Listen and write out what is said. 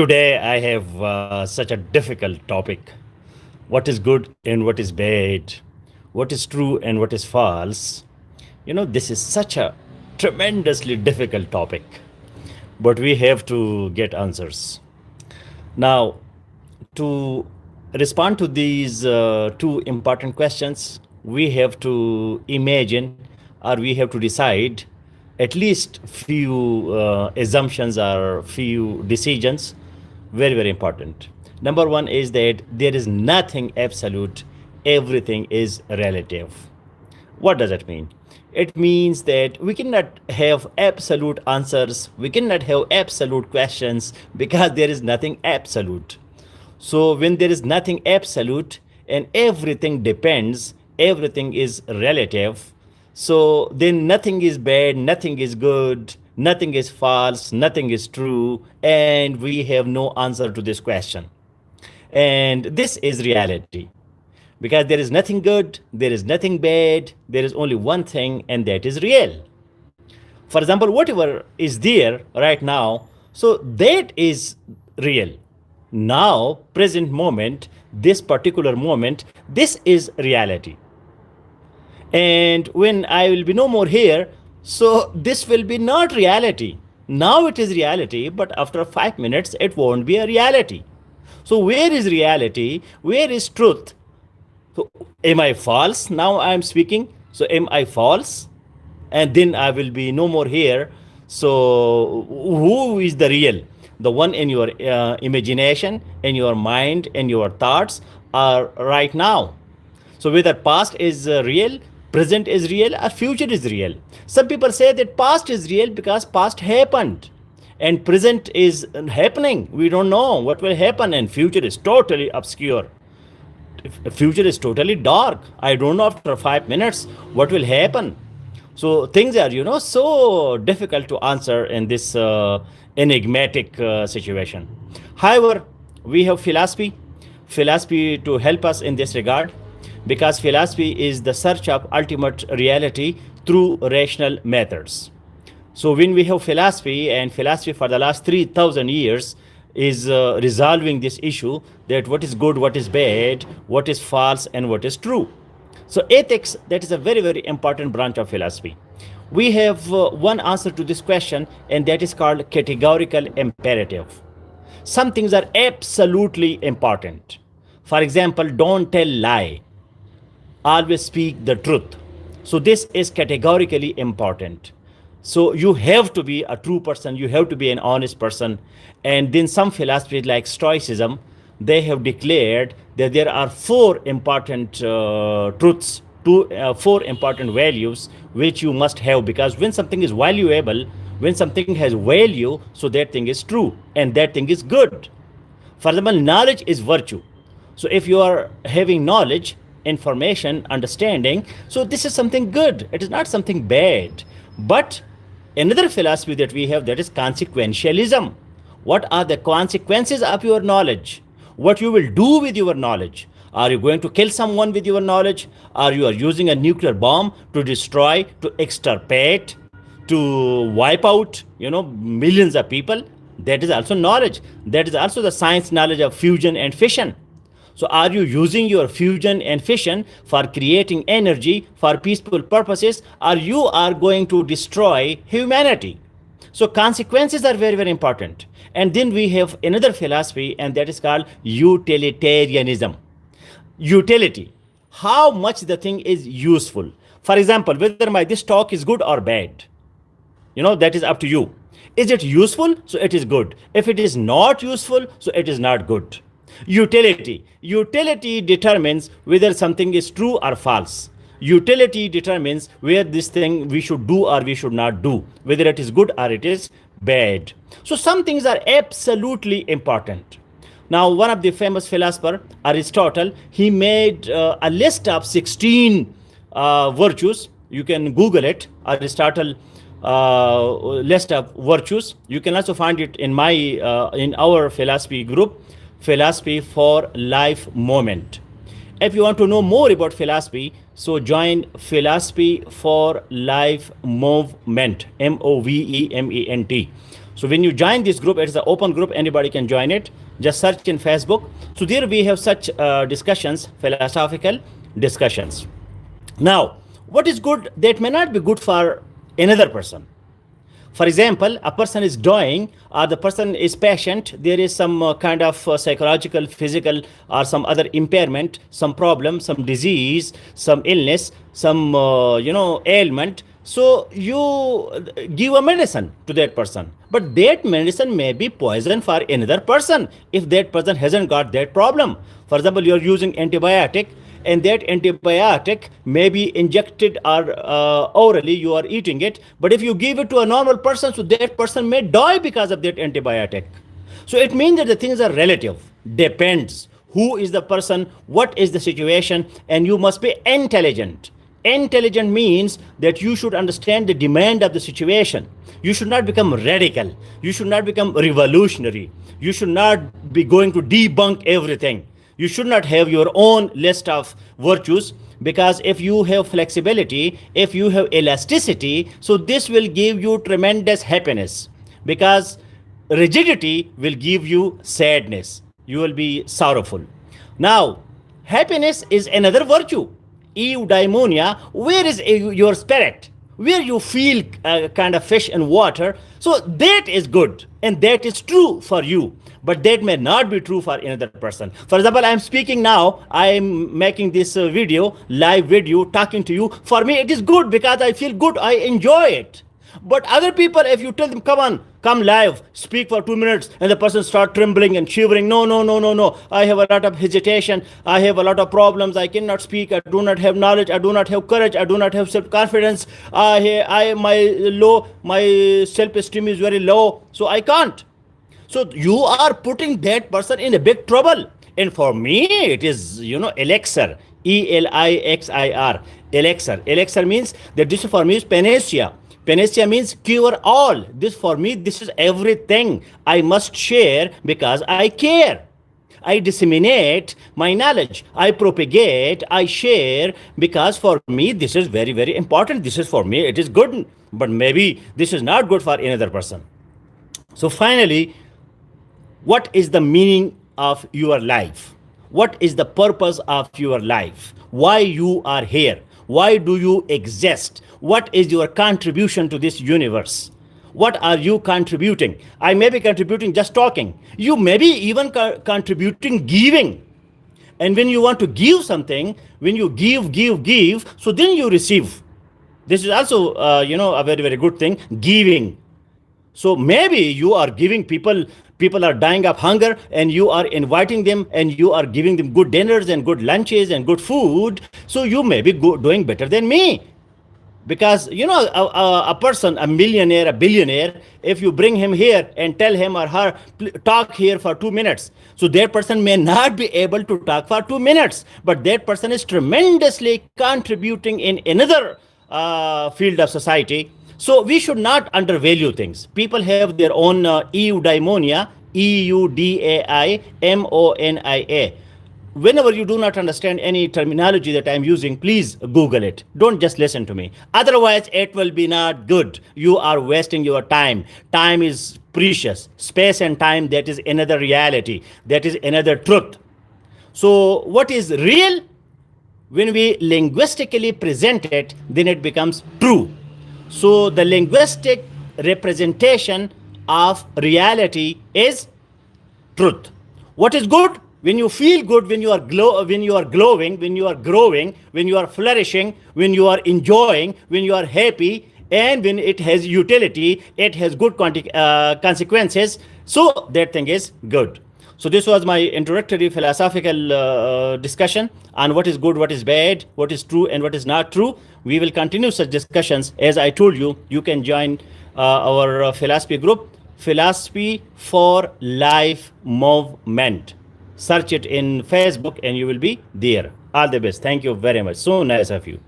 Today, I have such a difficult topic. What is good and what is bad? What is true and what is false? This is such a tremendously difficult topic, but we have to get answers. Now, to respond to these two important questions, we have to imagine or we have to decide at least few assumptions or few decisions, very very important. Number one is that there is nothing absolute, everything is relative. What does it mean? It means that we cannot have absolute answers, we cannot have absolute questions because there is nothing absolute. So when there is nothing absolute and everything depends, everything is relative. So then nothing is bad, nothing is good, nothing is false, nothing is true, and we have no answer to this question. And this is reality because there is nothing good, there is nothing bad, there is only one thing, and that is real. For example, whatever is there right now, so that is real. Now, present moment, this particular moment, this is reality. And when I will be no more here, so this will be not reality. Now it is reality, but after 5 minutes, it won't be a reality. So, where is reality? Where is truth? So, am I false? Now I am speaking. So, am I false? And then I will be no more here. So, who is the real? The one in your imagination, in your mind, in your thoughts are right now. So whether past is real, present is real, or future is real. Some people say that past is real because past happened, and present is happening. We don't know what will happen, and future is totally obscure. Future is totally dark. I don't know after 5 minutes what will happen. So things are, so difficult to answer in this enigmatic situation. However, we have philosophy to help us in this regard, because philosophy is the search of ultimate reality through rational methods. So when we have philosophy, and philosophy for the last 3,000 years is resolving this issue, that what is good, what is bad, what is false, and what is true. So ethics, that is a very very important branch of philosophy. We have one answer to this question, and that is called categorical imperative. Some things are absolutely important. For example, don't tell lie, always speak the truth. So this is categorically important. So you have to be a true person, you have to be an honest person. And then some philosophies like Stoicism, they have declared that there are four important truths, four important values which you must have, because when something is valuable, when something has value, so that thing is true and that thing is good. For example, knowledge is virtue. So if you are having knowledge, information, understanding, so this is something good, it is not something bad. But another philosophy that we have, that is consequentialism. What are the consequences of your knowledge? What you will do with your knowledge? Are you going to kill someone with your knowledge? Are you using a nuclear bomb to destroy, to extirpate, to wipe out, millions of people? That is also knowledge. That is also the science knowledge of fusion and fission. So are you using your fusion and fission for creating energy for peaceful purposes, or you are going to destroy humanity? So consequences are very, very important. And then we have another philosophy, and that is called utilitarianism. Utility, how much the thing is useful. For example, whether this talk is good or bad, that is up to you. Is it useful? So it is good. If it is not useful, so it is not good. Utility determines whether something is true or false. Utility determines where this thing we should do or we should not do, whether it is good or it is bad. So some things are absolutely important. Now, one of the famous philosopher, Aristotle, he made a list of 16 virtues. You can Google it, Aristotle list of virtues. You can also find it in in our philosophy group, Philosophy for Life Movement. If you want to know more about philosophy, so join Philosophy for Life Movement, Movement. So when you join this group, it is an open group, anybody can join it. Just search in Facebook. So there we have such discussions, philosophical discussions. Now, what is good that may not be good for another person? For example, a person is dying, or the person is patient, there is some kind of psychological, physical, or some other impairment, some problem, some disease, some illness, some ailment. So you give a medicine to that person, but that medicine may be poison for another person if that person hasn't got that problem. For example, you're using antibiotic, and that antibiotic may be injected or orally you are eating it, but if you give it to a normal person, so that person may die because of that antibiotic. So it means that the things are relative, depends who is the person, what is the situation, and you must be intelligent. Intelligent means that you should understand the demand of the situation. You should not become radical, you should not become revolutionary, you should not be going to debunk everything. You should not have your own list of virtues, because if you have flexibility, if you have elasticity, so this will give you tremendous happiness, because rigidity will give you sadness. You will be sorrowful. Now, happiness is another virtue. Eudaimonia, where is your spirit? Where you feel kind of fish in water. So that is good and that is true for you, but that may not be true for another person. For example, I'm speaking now, I'm making this live video, talking to you. For me, it is good because I feel good, I enjoy it. But other people, if you tell them, come on, come live, speak for 2 minutes, and the person start trembling and shivering. No, no, no, no, no. I have a lot of hesitation. I have a lot of problems. I cannot speak. I do not have knowledge. I do not have courage. I do not have self-confidence. My self-esteem is very low, so I can't. So you are putting that person in a big trouble. And for me, it is, elixir, Elixir, elixir. Elixir means that this for me is panacea. Panacea means cure all. This for me, this is everything. I must share because I care. I disseminate my knowledge. I propagate, I share because for me, this is very, very important. This is for me, it is good, but maybe this is not good for another person. So finally, what is the meaning of your life? What is the purpose of your life? Why you are here? Why do you exist? What is your contribution to this universe? What are you contributing? I may be contributing just talking. You may be even contributing giving. And when you want to give something, when you give, so then you receive. This is also, a very, very good thing, giving. So maybe you are giving people are dying of hunger, and you are inviting them and you are giving them good dinners and good lunches and good food. So you may be doing better than me. Because, a person, a millionaire, a billionaire, if you bring him here and tell him or her, talk here for 2 minutes, so that person may not be able to talk for 2 minutes, but that person is tremendously contributing in another field of society. So we should not undervalue things. People have their own eudaimonia, EUDAIMONIA. Whenever you do not understand any terminology that I'm using, please Google it. Don't just listen to me. Otherwise, it will be not good. You are wasting your time. Time is precious. Space and time, that is another reality. That is another truth. So what is real? When we linguistically present it, then it becomes true. So the linguistic representation of reality is truth. What is good? When you feel good, when you are glowing, when you are growing, when you are flourishing, when you are enjoying, when you are happy, and when it has utility, it has good consequences. So that thing is good. So this was my introductory philosophical discussion on what is good, what is bad, what is true, and what is not true. We will continue such discussions. As I told you, you can join our philosophy group, Philosophy for Life Movement. Search it in Facebook and you will be there. All the best. Thank you very much. So nice of you.